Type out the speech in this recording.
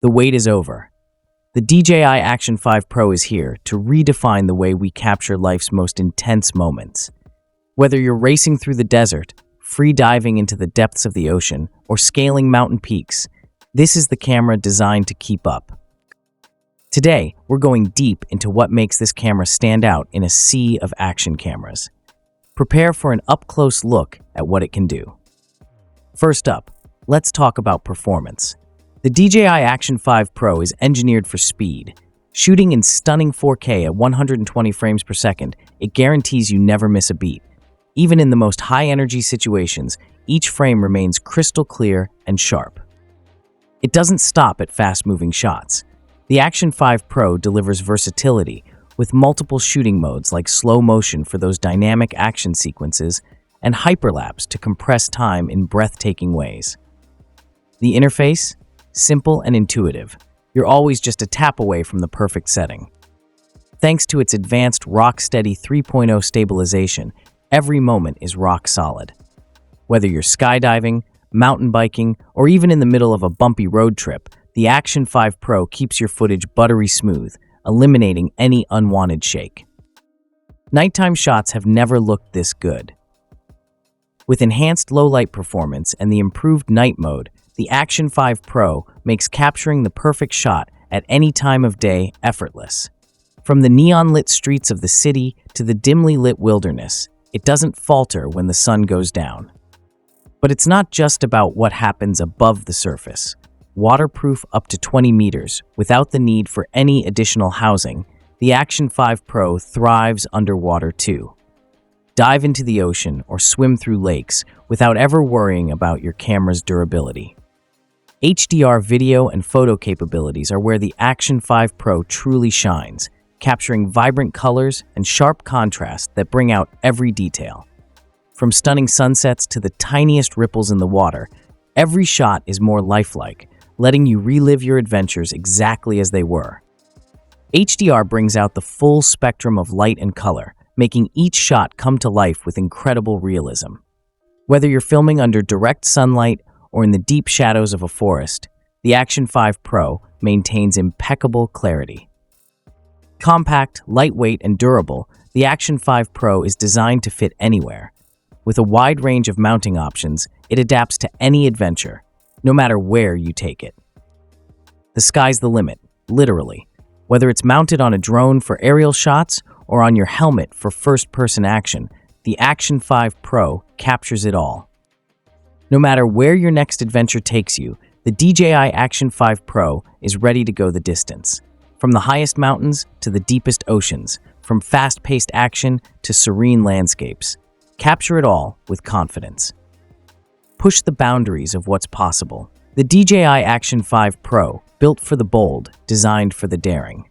The wait is over. The DJI Action 5 Pro is here to redefine the way we capture life's most intense moments. Whether you're racing through the desert, free diving into the depths of the ocean, or scaling mountain peaks, this is the camera designed to keep up. Today, we're going deep into what makes this camera stand out in a sea of action cameras. Prepare for an up-close look at what it can do. First up, let's talk about performance. The DJI Action 5 Pro is engineered for speed. Shooting in stunning 4K at 120 frames per second, it guarantees you never miss a beat. Even in the most high-energy situations, each frame remains crystal clear and sharp. It doesn't stop at fast-moving shots. The Action 5 Pro delivers versatility with multiple shooting modes like slow motion for those dynamic action sequences and hyperlapse to compress time in breathtaking ways. The interface? Simple and intuitive. You're always just a tap away from the perfect setting. Thanks to its advanced rock-steady 3.0 stabilization, every moment is rock solid. Whether you're skydiving, mountain biking, or even in the middle of a bumpy road trip, the Action 5 Pro keeps your footage buttery smooth, eliminating any unwanted shake. Nighttime shots have never looked this good. With enhanced low-light performance and the improved night mode, the Action 5 Pro makes capturing the perfect shot at any time of day effortless. From the neon-lit streets of the city to the dimly lit wilderness, it doesn't falter when the sun goes down. But it's not just about what happens above the surface. Waterproof up to 20 meters without the need for any additional housing, the Action 5 Pro thrives underwater too. Dive into the ocean or swim through lakes without ever worrying about your camera's durability. HDR video and photo capabilities are where the Action 5 Pro truly shines, capturing vibrant colors and sharp contrast that bring out every detail. From stunning sunsets to the tiniest ripples in the water, every shot is more lifelike, letting you relive your adventures exactly as they were. HDR brings out the full spectrum of light and color, making each shot come to life with incredible realism. Whether you're filming under direct sunlight or in the deep shadows of a forest, the Action 5 Pro maintains impeccable clarity. Compact, lightweight, and durable, the Action 5 Pro is designed to fit anywhere. With a wide range of mounting options, it adapts to any adventure, no matter where you take it. The sky's the limit, literally. Whether it's mounted on a drone for aerial shots or on your helmet for first-person action, the Action 5 Pro captures it all. No matter where your next adventure takes you, the DJI Action 5 Pro is ready to go the distance. From the highest mountains to the deepest oceans, from fast-paced action to serene landscapes, capture it all with confidence. Push the boundaries of what's possible. The DJI Action 5 Pro, built for the bold, designed for the daring.